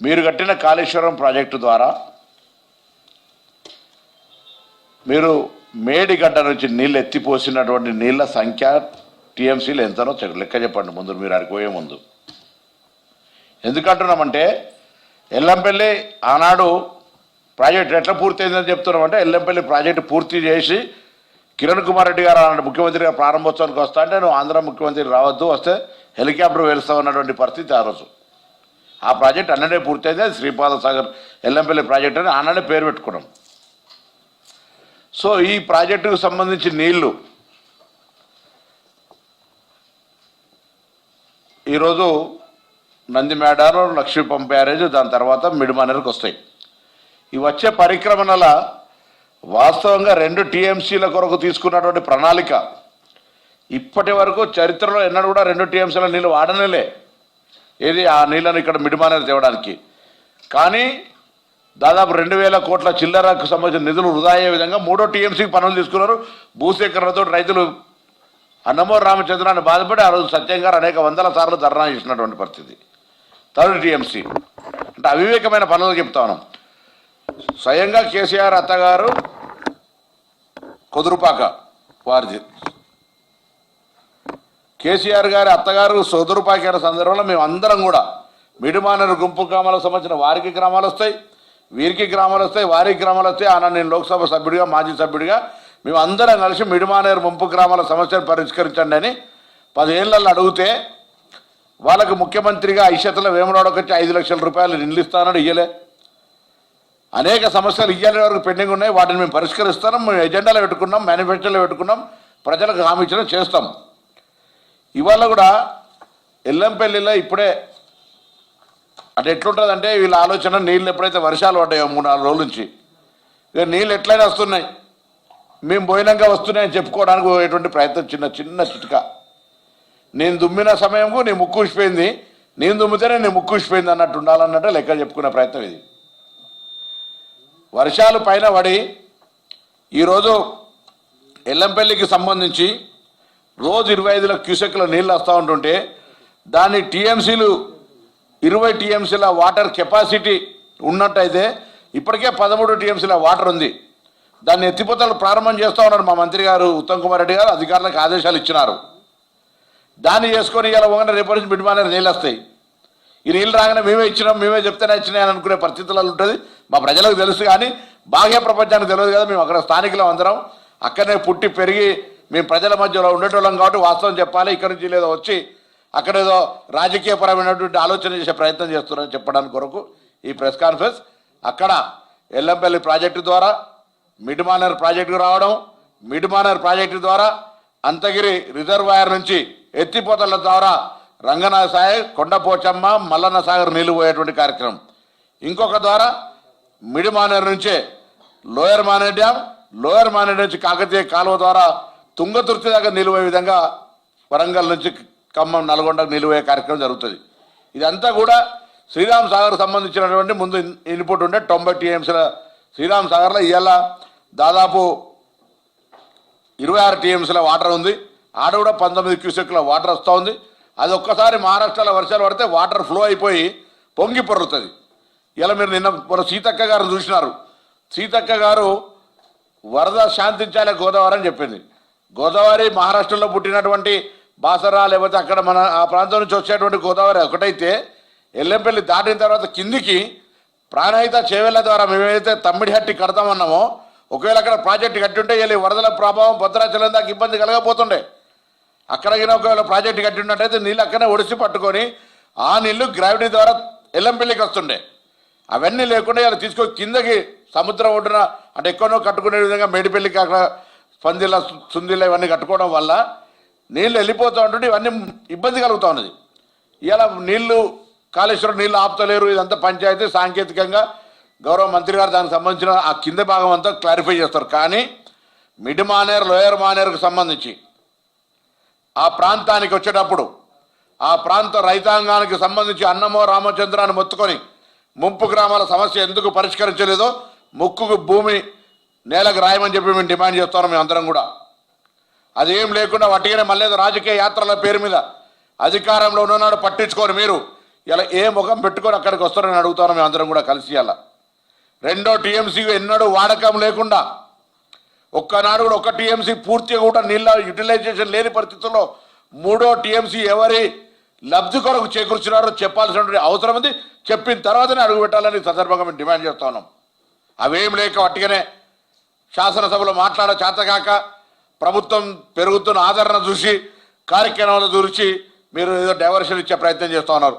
మీరు కట్టిన కాళేశ్వరం ప్రాజెక్టు ద్వారా మీరు మేడిగడ్డ నుంచి నీళ్ళు ఎత్తిపోసినటువంటి నీళ్ళ సంఖ్య టీఎంసీలు ఎంతనో లెక్క చెప్పండి ముందు, మీరు అడిగిపోయే ముందు. ఎందుకంటున్నామంటే ఎల్లంపల్లి ఆనాడు ప్రాజెక్టు ఎట్లా పూర్తయిందని చెప్తున్నామంటే, ఎల్లంపల్లి ప్రాజెక్టు పూర్తి చేసి కిరణ్ కుమార్ రెడ్డి గారు ఆనాడు ముఖ్యమంత్రిగా ప్రారంభోత్సవానికి వస్తా అంటే నువ్వు ఆంధ్ర ముఖ్యమంత్రి రావద్దు, వస్తే హెలికాప్టర్ వెలుస్తామన్నటువంటి పరిస్థితి ఆ రోజు. ఆ ప్రాజెక్ట్ అన్నడే పూర్తయింది, అది శ్రీపాద సాగర్ ఎల్లంపల్లి ప్రాజెక్ట్ అని ఆనాడే పేరు పెట్టుకున్నాం. సో ఈ ప్రాజెక్టుకు సంబంధించి నీళ్లు ఈరోజు నందిమేడారం, లక్ష్మీపంప్ బ్యారేజ్, దాని తర్వాత మిడిమానేరుకు వస్తాయి. ఈ వచ్చే పరిక్రమణల వాస్తవంగా 2 టీఎంసీల కొరకు తీసుకున్నటువంటి ప్రణాళిక ఇప్పటి వరకు చరిత్రలో ఎన్నడూ కూడా 2 టీఎంసీల నీళ్ళు వాడనేలే. ఏది ఆ నీళ్ళను ఇక్కడ మిడిమానేరు తేవడానికి. కానీ దాదాపు 2000 కోట్ల చిల్లరకు సంబంధించిన నిధులు వృధా అయ్యే విధంగా 3వ టీఎంసీకి పనులు తీసుకున్నారు. భూసేకరణతో రైతులు అన్నమూరు రామచంద్రాన్ని బాధపడి ఆ రోజు సత్యం గారు అనేక వందల సార్లు ధర్నా చేసినటువంటి పరిస్థితి. 3rd టీఎంసీ అంటే అవివేకమైన పనులు చెప్తా ఉన్నాం. స్వయంగా కేసీఆర్ అత్తగారు కొదురుపాక వారిది, కేసీఆర్ గారి అత్తగారు సోదరుపాక సందర్భంలో మేము అందరం కూడా మిడిమానేరు గుంపు గ్రామాలకు సంబంధించిన వారికి గ్రామాలు వస్తాయి, వీరికి గ్రామాలు వస్తాయి, వారికి గ్రామాలు వస్తాయి. ఆనాడు నేను లోక్సభ సభ్యుడిగా, మాజీ సభ్యుడిగా మేము అందరం కలిసి మిడిమానేరు ముంపు గ్రామాల సమస్యను పరిష్కరించండి అని 10 ఏళ్లలో అడిగితే వాళ్ళకు ముఖ్యమంత్రిగా ఐషతల వేములవాడకు వచ్చి 5 లక్షల రూపాయలు నిధులు ఇస్తానని ఇయ్యలే. అనేక సమస్యలు ఇయ్యాల వరకు పెండింగ్ ఉన్నాయి, వాటిని మేము పరిష్కరిస్తాం, మేము ఎజెండాలో పెట్టుకున్నాం, మేనిఫెస్టోలో పెట్టుకున్నాం, ప్రజలకు హామీ ఇచ్చడం చేస్తాం. ఇవాళ కూడా ఎల్లంపల్లిలో ఇప్పుడే అంటే ఎట్లుంటుందంటే వీళ్ళ ఆలోచన, నీళ్ళు ఎప్పుడైతే వర్షాలు పడ్డాయో 3-4 రోజుల నుంచి ఇక నీళ్ళు ఎట్లయినా వస్తున్నాయి, మేము పోయినాక వస్తున్నాయని చెప్పుకోవడానికి పోయేటువంటి ప్రయత్నం, చిన్న చిట్కా. నేను దుమ్మిన సమయంకు నీ ముక్కు ఊసిపోయింది, నేను దుమ్మితేనే నీ ముక్కు ఊసిపోయింది అన్నట్టు ఉండాలన్నట్టు లెక్క చెప్పుకునే ప్రయత్నం ఇది. వర్షాలు పైన పడి ఈరోజు ఎల్లంపల్లికి సంబంధించి రోజు 25 క్యూసెక్ల నీళ్ళు వస్తూ ఉంటుంటే దాని టీఎంసీలు 20 టీఎంసీల వాటర్ కెపాసిటీ ఉన్నట్టయితే ఇప్పటికే 13 టీఎంసీల వాటర్ ఉంది. దాన్ని ఎత్తిపోతలు ప్రారంభం చేస్తూ ఉన్నారు మా మంత్రి గారు ఉత్తమ్ కుమార్ రెడ్డి గారు, అధికారులకు ఆదేశాలు ఇచ్చినారు. దాన్ని చేసుకొని ఇలా ఒకటి రేపటి నుంచి మిడిమానేరు నీళ్ళు వస్తాయి. ఈ నీళ్ళు రాగానే మేమే ఇచ్చినాం, మేమే చెప్తేనే ఇచ్చినాయి అని అనుకునే పరిస్థితులలో ఉంటుంది. మా ప్రజలకు తెలుసు కానీ బాహ్య ప్రపంచానికి తెలియదు కదా. మేము అక్కడ స్థానికులం అందరం, అక్కడనే పుట్టి పెరిగి మేము ప్రజల మధ్యలో ఉండేటోళ్ళం కాబట్టి వాస్తవం చెప్పాలి. ఇక్కడి నుంచి లేదో వచ్చి అక్కడేదో రాజకీయపరమైనటువంటి ఆలోచన చేసే ప్రయత్నం చేస్తున్నారని చెప్పడానికి కొరకు ఈ ప్రెస్ కాన్ఫరెన్స్. అక్కడ ఎల్లంపల్లి ప్రాజెక్టు ద్వారా మిడిమానేరు ప్రాజెక్టుకు రావడం, మిడిమానేరు ప్రాజెక్టు ద్వారా అంతగిరి రిజర్వాయర్ నుంచి ఎత్తిపోతల ద్వారా రంగనాథ సాగర్, కొండపోచమ్మ, మల్లన్న సాగర్ నీళ్లు పోయేటువంటి కార్యక్రమం. ఇంకొక ద్వారా మిడిమానేరు నుంచే lower Maneru dam, lower Maneru నుంచి కాకతీయ కాలువ ద్వారా తుంగతుర్తి దాకా నిలువే విధంగా వరంగల్ నుంచి ఖమ్మం, నల్గొండకు నిలువే కార్యక్రమం జరుగుతుంది. ఇదంతా కూడా శ్రీరామ్ సాగర్ సంబంధించినటువంటి ముందు ఇన్పుట్ ఉండే 90 టీఎంసీల శ్రీరామ్ సాగర్లో ఇవాళ దాదాపు 26 టీఎంసీల వాటర్ ఉంది. ఆడ కూడా 19 క్యూసెక్ల వాటర్ వస్తూ ఉంది. అది ఒక్కసారి మహారాష్ట్రలో వర్షాలు పడితే వాటర్ ఫ్లో అయిపోయి పొంగి పొర్లుతుంది. ఇలా మీరు నిన్న సీతక్క గారు చూసినారు. సీతక్క గారు వరద శాంతించాలే గోదావరి అని చెప్పింది. గోదావరి మహారాష్ట్రలో పుట్టినటువంటి బాసరా లేకపోతే అక్కడ మన ఆ ప్రాంతం నుంచి వచ్చేటువంటి గోదావరి ఒకటైతే ఎల్లంపల్లి దాటిన తర్వాత కిందికి ప్రాణహిత చేవెళ్ల ద్వారా మేమైతే తమ్మిడిహట్టి కడతామన్నామో, ఒకవేళ అక్కడ ప్రాజెక్టు కట్టుంటే వెళ్ళి వరదల ప్రభావం భద్రాచలం దాకా ఇబ్బంది కలగపోతుండే. అక్కడికి ఒకవేళ ప్రాజెక్టు కట్టి ఉన్నట్టయితే నీళ్ళు అక్కడనే ఒడిసి పట్టుకొని ఆ నీళ్లు గ్రావిటీ ద్వారా ఎల్లంపల్లికి వస్తుండే. అవన్నీ లేకుండా ఇలా తీసుకొని కిందకి సముద్రం ఒడ్డున అంటే ఎక్కడో కట్టుకునే విధంగా మేడిపల్లికి అక్కడ పందిల సుందిల ఇవన్నీ కట్టుకోవడం వల్ల నీళ్ళు వెళ్ళిపోతూ ఉంటుంటే ఇవన్నీ ఇబ్బంది కలుగుతూ ఉన్నది. ఇలా నీళ్లు కాళేశ్వరం నీళ్ళు ఆపుతలేరు, ఇదంతా పంచాయతీ సాంకేతికంగా గౌరవ మంత్రి గారు దానికి సంబంధించిన ఆ కింద భాగం అంతా క్లారిఫై చేస్తారు. కానీ మిడ్ మానేరు, లోయర్ మానేరుకు సంబంధించి ఆ ప్రాంతానికి వచ్చేటప్పుడు ఆ ప్రాంత రైతాంగానికి సంబంధించి అన్నమో రామచంద్రాన్ని మొత్తుకొని ముంపు గ్రామాల సమస్య ఎందుకు పరిష్కరించలేదో ముక్కుకు భూమి నేలకు రాయమని చెప్పి మేము డిమాండ్ చేస్తున్నాం. మేమందరం కూడా అదేం లేకుండా వట్టిగానే మళ్ళీ రాజకీయ యాత్రల పేరు మీద అధికారంలో ఉన్ననాడు పట్టించుకొని మీరు ఇలా ఏ ముఖం పెట్టుకొని అక్కడికి వస్తారని అడుగుతాను మేము అందరం కూడా కలిసి. అలా రెండో టీఎంసీ ఎన్నడూ వాడకం లేకుండా ఒక్కనాడు కూడా ఒక టీఎంసీ పూర్తిగా కూడా నీళ్ళ యూటిలైజేషన్ లేని పరిస్థితుల్లో మూడో టీఎంసీ ఎవరి లబ్ధి కొరకు చేకూర్చున్నారో చెప్పాల్సినటువంటి అవసరం ఉంది. చెప్పిన తర్వాతనే అడుగు పెట్టాలని సందర్భంగా మేము డిమాండ్ చేస్తా ఉన్నాం. అవేం లేక అట్టుగానే శాసనసభలో మాట్లాడ చేతగాక ప్రభుత్వం పెరుగుతున్న ఆదరణ చూసి కార్యక్రమాలు చూసి మీరు ఏదో డైవర్షన్ ఇచ్చే ప్రయత్నం చేస్తూ ఉన్నారు.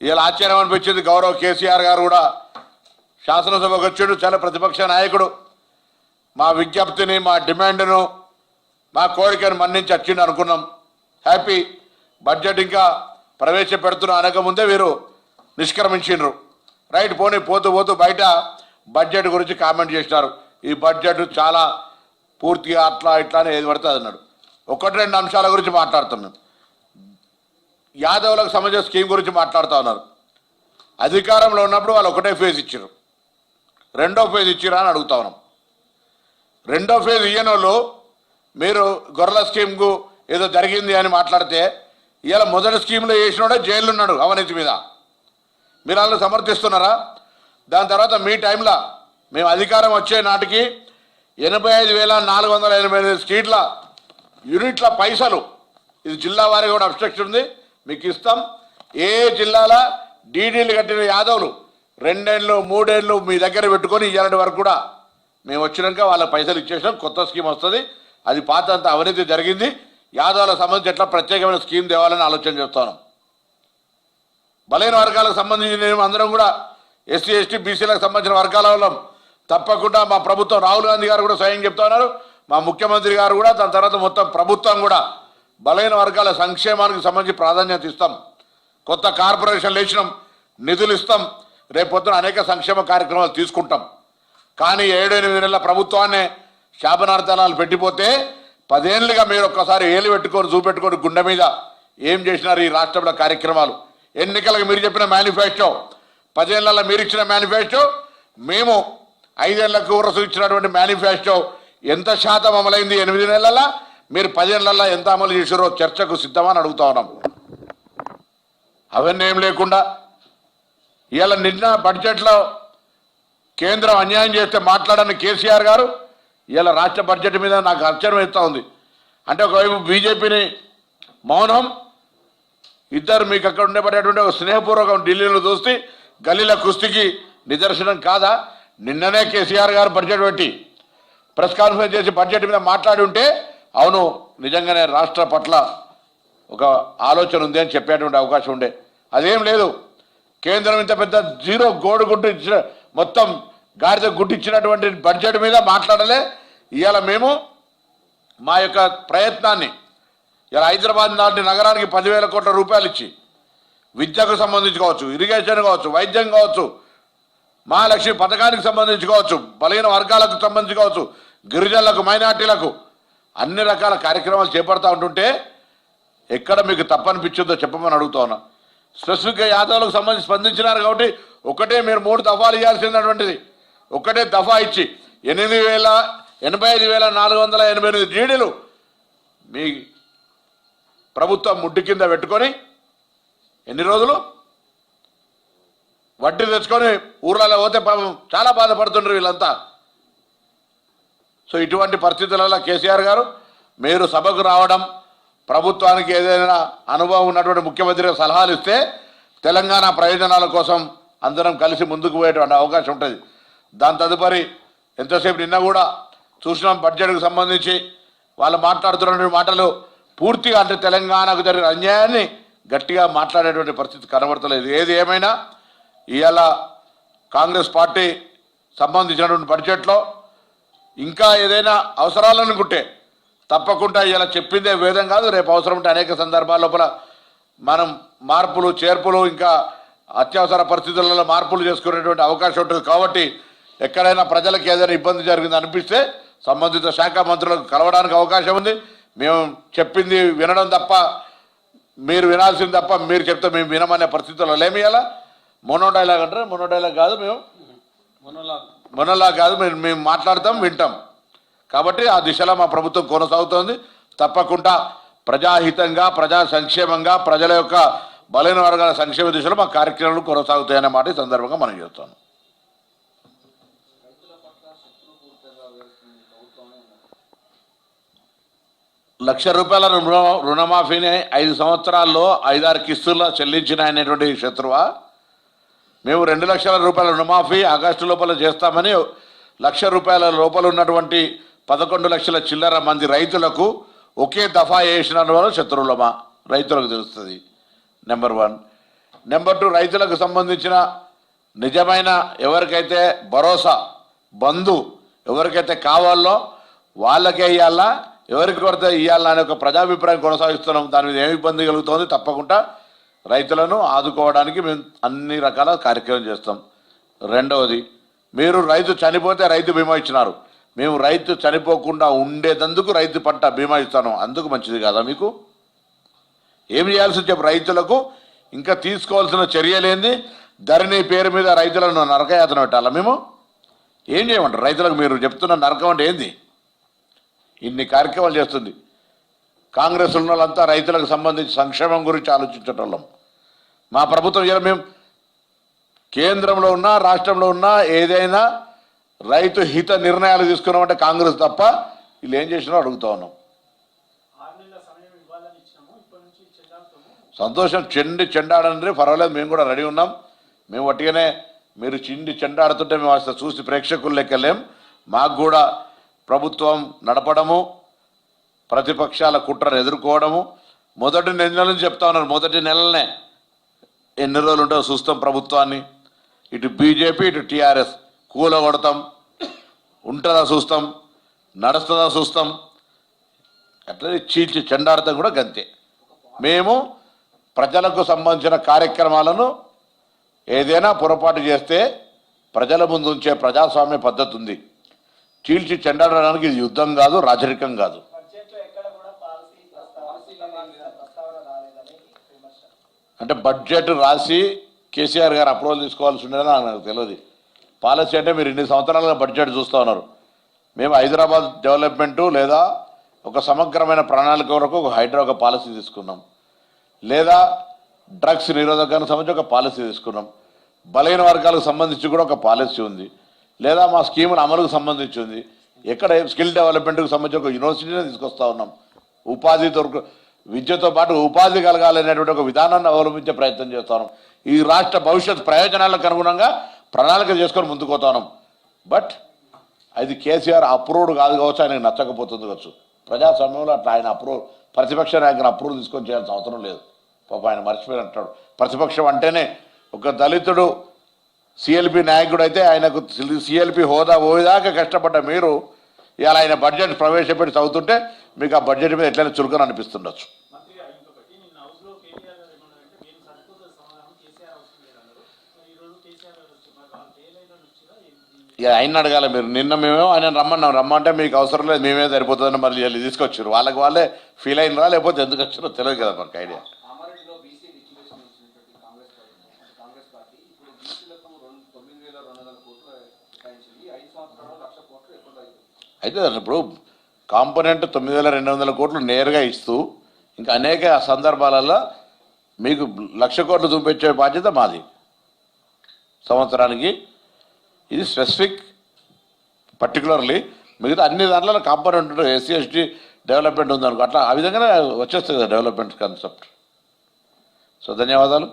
ఇలా ఆశ్చర్యం అనిపించింది. గౌరవ్ కేసీఆర్ గారు కూడా శాసనసభకు వచ్చాడు, చాలా ప్రతిపక్ష నాయకుడు. మా విజ్ఞప్తిని, మా డిమాండ్ను, మా కోరికను మన్నించి వచ్చిండు అనుకున్నాం. హ్యాపీ. బడ్జెట్ ఇంకా ప్రవేశపెడుతున్న అనకముందే వీరు నిష్క్రమించిండ్రు. రైట్, పోనీ పోతూ పోతూ బయట బడ్జెట్ గురించి కామెంట్ చేసినారు. ఈ బడ్జెట్ చాలా పూర్తిగా అట్లా ఇట్లా అని ఏది పడుతుంది అన్నాడు. ఒకటి రెండు అంశాల గురించి మాట్లాడుతాం మేము. యాదవులకు సంబంధించిన స్కీమ్ గురించి మాట్లాడుతూ ఉన్నారు. అధికారంలో ఉన్నప్పుడు వాళ్ళు ఒకటే ఫేజ్ ఇచ్చారు, రెండో ఫేజ్ ఇచ్చిరా అని అడుగుతా ఉన్నాం. రెండో ఫేజ్ ఇయ్యని వాళ్ళు మీరు గొర్రెల స్కీమ్కు ఏదో జరిగింది అని మాట్లాడితే ఇవాళ మొదటి స్కీమ్లో వేసినోడే జైల్లో ఉన్నాడు అవినీతి మీద. మీరు వాళ్ళు సమర్థిస్తున్నారా? దాని తర్వాత మీ టైంలో మేము అధికారం వచ్చే నాటికి 85,488 స్ట్రీట్ల యూనిట్ల పైసలు, ఇది జిల్లా వారికి కూడా అబ్స్ట్రక్షన్ ఉంది, మీకు ఇస్తాం. ఏ జిల్లాల డీడీలు కట్టిన యాదవులు 2 ఏళ్ళు 3 ఏళ్ళు మీ దగ్గర పెట్టుకొని ఇయ్యాలంటి వరకు కూడా మేము వచ్చినాక వాళ్ళ పైసలు ఇచ్చేసాం. కొత్త స్కీమ్ వస్తుంది, అది పాత అంత అవినీతి జరిగింది. యాదవులకు సంబంధించి ఎట్లా ప్రత్యేకమైన స్కీమ్ తేవాలని ఆలోచన చేస్తాను. బలైన వర్గాలకు సంబంధించి మేము అందరం కూడా ఎస్సీ ఎస్టీ బీసీలకు సంబంధించిన వర్గాల వాళ్ళం. తప్పకుండా మా ప్రభుత్వం, రాహుల్ గాంధీ గారు కూడా స్వయం చెప్తా ఉన్నారు, మా ముఖ్యమంత్రి గారు కూడా, దాని తర్వాత మొత్తం ప్రభుత్వం కూడా బలైన వర్గాల సంక్షేమానికి సంబంధించి ప్రాధాన్యత ఇస్తాం. కొత్త కార్పొరేషన్లు వేసినాం, నిధులు ఇస్తాం, రేపొద్దున అనేక సంక్షేమ కార్యక్రమాలు తీసుకుంటాం. కానీ 7-8 నెలల ప్రభుత్వాన్ని శాపనార్థాలు పెట్టిపోతే 10 ఏళ్ళుగా మీరు ఒక్కసారి ఏలు పెట్టుకొని చూపెట్టుకొని గుండె మీద ఏం చేసినారు ఈ రాష్ట్రంలో కార్యక్రమాలు. ఎన్నికలకు మీరు చెప్పిన మేనిఫెస్టో, 10 ఏళ్లలో మీరు ఇచ్చిన మేనిఫెస్టో, మేము 5 ఏళ్లకు వరుస ఇచ్చినటువంటి మేనిఫెస్టో ఎంత శాతం అమలైంది 8 నెలల, మీరు 10 ఏళ్లలో ఎంత అమలు చేసారో చర్చకు సిద్ధమని అడుగుతా ఉన్నాం. అవన్నీ ఏం లేకుండా ఇవాళ నిన్న బడ్జెట్లో కేంద్రం అన్యాయం చేస్తే మాట్లాడని కేసీఆర్ గారు ఇవాళ రాష్ట్ర బడ్జెట్ మీద నాకు ఆశ్చర్యం ఇస్తూ ఉంది. అంటే ఒకవైపు బీజేపీని మౌనం, ఇద్దరు మీకు అక్కడ ఉండేపడేటువంటి ఒక స్నేహపూర్వకం ఢిల్లీలో చూస్తే గల్లీల కుస్తీకి నిదర్శనం కాదా? నిన్ననే కేసీఆర్ గారు బడ్జెట్ పెట్టి ప్రెస్ కాన్ఫరెన్స్ చేసి బడ్జెట్ మీద మాట్లాడి ఉంటే అవును నిజంగానే రాష్ట్ర పట్ల ఒక ఆలోచన ఉంది అని చెప్పేటువంటి అవకాశం ఉండే. అదేం లేదు. కేంద్రం ఇంత పెద్ద జీరో గోడు గుడ్డు ఇచ్చిన, మొత్తం గాడిద గుడ్డు ఇచ్చినటువంటి బడ్జెట్ మీద మాట్లాడలే. ఇవాళ మేము మా యొక్క ప్రయత్నాన్ని ఇలా హైదరాబాద్ లాంటి నగరానికి 10,000 కోట్ల రూపాయలు ఇచ్చి విద్యకు సంబంధించి కావచ్చు, ఇరిగేషన్ కావచ్చు, వైద్యం కావచ్చు, మహాలక్ష్మి పథకానికి సంబంధించి కావచ్చు, బలహీన వర్గాలకు సంబంధించి కావచ్చు, గిరిజనులకు, మైనార్టీలకు అన్ని రకాల కార్యక్రమాలు చేపడతా ఉంటుంటే ఎక్కడ మీకు తప్పనిపించిందో చెప్పమని అడుగుతా ఉన్నా. స్పెసిఫిక్గా యాదవులకు సంబంధించి స్పందించినారు కాబట్టి ఒకటే మీరు 3 దఫాలు ఇవ్వాల్సినటువంటిది ఒకటే దఫా ఇచ్చి 85,488 డీడీలు మీ ప్రభుత్వం ముడ్డి కింద పెట్టుకొని ఎన్ని రోజులు వడ్డీ తెచ్చుకొని ఊర్లలో పోతే పాపం చాలా బాధపడుతుండ్రు వీళ్ళంతా. సో ఇటువంటి పరిస్థితులలో కేసీఆర్ గారు మీరు సభకు రావడం, ప్రభుత్వానికి ఏదైనా అనుభవం ఉన్నటువంటి ముఖ్యమంత్రికి సలహాలు ఇస్తే తెలంగాణ ప్రయోజనాల కోసం అందరం కలిసి ముందుకు పోయేటువంటి అవకాశం ఉంటుంది. దాని తదుపరి ఎంతసేపు నిన్న కూడా చూసినాం బడ్జెట్కు సంబంధించి వాళ్ళు మాట్లాడుతున్నటువంటి మాటలు పూర్తిగా అంటే తెలంగాణకు జరిగిన అన్యాయాన్ని గట్టిగా మాట్లాడేటువంటి పరిస్థితి కనబడతలేదు. ఏది ఏమైనా ఇవాళ కాంగ్రెస్ పార్టీ సంబంధించినటువంటి బడ్జెట్లో ఇంకా ఏదైనా అవసరాలు అనుకుంటే తప్పకుండా ఇలా చెప్పిందే వేదం కాదు. రేపు అవసరం ఉంటే అనేక సందర్భాల లోపల మనం మార్పులు చేర్పులు ఇంకా అత్యవసర పరిస్థితులలో మార్పులు చేసుకునేటువంటి అవకాశం ఉంటుంది. కాబట్టి ఎక్కడైనా ప్రజలకు ఏదైనా ఇబ్బంది జరిగింది అనిపిస్తే సంబంధిత శాఖ మంత్రులకు కలవడానికి అవకాశం ఉంది. మేము చెప్పింది వినడం తప్ప, మీరు వినాల్సింది తప్ప మీరు చెప్తే మేము వినమనే పరిస్థితుల్లో లేమి. ఇలా మోనో డైలాగ్ అంటారు, మోనో డైలాగ్ కాదు, మేము మొనలాగ్ కాదు, మేము మాట్లాడతాం, వింటాం. కాబట్టి ఆ దిశలో మా ప్రభుత్వం కొనసాగుతోంది. తప్పకుండా ప్రజాహితంగా, ప్రజా సంక్షేమంగా, ప్రజల యొక్క బలైన వర్గాల సంక్షేమ దిశలో మా కార్యక్రమాలు కొనసాగుతాయనే మాట ఈ సందర్భంగా మనం చెప్తాను. ₹1,00,000 రుణమాఫీని 5 సంవత్సరాల్లో 5-6 కిస్తుల్లో చెల్లించిన అనేటువంటి శత్రువా? మేము ₹2,00,000 రుణమాఫీ ఆగస్టు లోపల చేస్తామని ₹1,00,000 లోపల ఉన్నటువంటి 11 లక్షల చిల్లర మంది రైతులకు ఒకే దఫా వేసిన వాళ్ళు శత్రువులమా? రైతులకు తెలుస్తుంది. నెంబర్ 1. నెంబర్ 2, రైతులకు సంబంధించిన నిజమైన ఎవరికైతే భరోసా బంధు ఎవరికైతే కావాలో వాళ్ళకే ఇవ్వాలా, ఎవరికి కొరత ఇవ్వాలా అనే ఒక ప్రజాభిప్రాయం కొనసాగిస్తున్నాం. దాని మీద ఏమి ఇబ్బంది కలుగుతుంది? తప్పకుండా రైతులను ఆదుకోవడానికి మేము అన్ని రకాల కార్యక్రమం చేస్తాం. రెండవది, మీరు రైతు చనిపోతే రైతు బీమా ఇచ్చినారు. మేము రైతు చనిపోకుండా ఉండేందుకు రైతు పంట బీమా ఇస్తాను. అందుకు మంచిది కాదా మీకు? ఏం చేయాల్సి చెప్పు రైతులకు ఇంకా తీసుకోవాల్సిన చర్యలేంది? ధరణి పేరు మీద రైతులను నరకయాతన పెట్టాలా మేము? ఏం చేయమంటారు రైతులకు? మీరు చెప్తున్న నరకం అంటే ఏంది? ఇన్ని కార్యక్రమాలు చేస్తుంది కాంగ్రెస్ ఉన్న వాళ్ళంతా రైతులకు సంబంధించి సంక్షేమం గురించి ఆలోచించటం. మా ప్రభుత్వం ఇలా మేము కేంద్రంలో ఉన్నా రాష్ట్రంలో ఉన్నా ఏదైనా రైతు హిత నిర్ణయాలు తీసుకున్నామంటే కాంగ్రెస్ తప్ప. వీళ్ళు ఏం చేసినా అడుగుతా ఉన్నాం. సంతోషం, చెండాడంటే పర్వాలేదు, మేము కూడా రెడీ ఉన్నాం. మేము వట్టిగానే మీరు చెండాడుతుంటే మేము అసలు చూసి ప్రేక్షకులు లెక్కలేం. మాకు కూడా ప్రభుత్వం నడపడము, ప్రతిపక్షాల కుట్రను ఎదుర్కోవడము. మొదటి నెల నుంచి చెప్తా ఉన్నారు, మొదటి నెలలనే ఎన్ని రోజులు ఉంటుందో చూస్తాం ప్రభుత్వాన్ని. ఇటు బీజేపీ ఇటు టీఆర్ఎస్ కూలగొడతాం, ఉంటుందా చూస్తాం, నడుస్తుందా చూస్తాం. అట్లనే చీల్చి చెండాడతాం కూడా గంతే. మేము ప్రజలకు సంబంధించిన కార్యక్రమాలను ఏదైనా పొరపాటు చేస్తే ప్రజల ముందు ఉంచే ప్రజాస్వామ్య పద్ధతి ఉంది. చీల్చి చెండాడడానికి ఇది యుద్ధం కాదు, రాజరికం కాదు. అంటే బడ్జెట్ రాసి కేసీఆర్ గారు అప్రూవల్ తీసుకోవాల్సి ఉండేదని నాకు తెలియదు. పాలసీ అంటే మీరు ఇన్ని సంవత్సరాలుగా బడ్జెట్ చూస్తూ ఉన్నారు. మేము హైదరాబాద్ డెవలప్మెంటు లేదా ఒక సమగ్రమైన ప్రణాళిక వరకు ఒక పాలసీ తీసుకున్నాం, లేదా డ్రగ్స్ నిరోధకానికి సంబంధించి ఒక పాలసీ తీసుకున్నాం, బలైన వర్గాలకు సంబంధించి కూడా ఒక పాలసీ ఉంది, లేదా మా స్కీముల అమలుకు సంబంధించి ఉంది. ఎక్కడ స్కిల్ డెవలప్మెంట్కి సంబంధించి ఒక యూనివర్సిటీనే తీసుకొస్తా ఉన్నాం. ఉపాధి విద్యతో పాటు ఉపాధి కలగాలనేటువంటి ఒక విధానాన్ని అవలంబించే ప్రయత్నం చేస్తాను. ఈ రాష్ట్ర భవిష్యత్ ప్రయోజనాలకు అనుగుణంగా ప్రణాళిక చేసుకొని ముందుకు పోతాను. బట్ అది కేసీఆర్ అప్రూవ్డ్ కాదు కావచ్చు, ఆయనకు నచ్చకపోతుంది కావచ్చు. ప్రజాస్వామ్యంలో అట్లా ఆయన ప్రతిపక్ష నాయకుని అప్రూవ్ తీసుకొని చేయాల్సిన అవసరం లేదు. పాప ఆయన మర్చిపోయి అంటాడు. ప్రతిపక్షం అంటేనే ఒక దళితుడు సిఎల్పి నాయకుడు అయితే ఆయనకు సిఎల్పి హోదాకా కష్టపడ్డ మీరు ఇవాళ ఆయన బడ్జెట్ ప్రవేశపెట్టి చదువుతుంటే మీకు ఆ బడ్జెట్ మీద ఎట్లయినా చురుకని అనిపిస్తుండొచ్చు. ఇక ఆయన అడగాలి మీరు. నిన్న మేమేమో ఆయన రమ్మంటే మీకు అవసరం లేదు, మేమే సరిపోతుందని మళ్ళీ వెళ్ళి తీసుకొచ్చారు. వాళ్ళే ఫీల్ అయినరా లేకపోతే ఎందుకు వచ్చారో తెలియదు కదా మనకు ఐడియా. అయితే ఇప్పుడు కాంపోనెంట్ 9,200 కోట్లు నేరుగా ఇస్తూ ఇంకా అనేక సందర్భాలలో మీకు 1,00,000 కోట్లు చూపించే బాధ్యత మాది సంవత్సరానికి. ఇది స్పెసిఫిక్ పర్టికులర్లీ. మిగతా అన్ని దాంట్లో కాంపోనెంట్ ఉంటుంది. ఎస్సీ ఎస్టీ డెవలప్మెంట్ ఉందనుకో, అట్లా ఆ విధంగానే వచ్చేస్తుంది కదా డెవలప్మెంట్ కాన్సెప్ట్. సో ధన్యవాదాలు.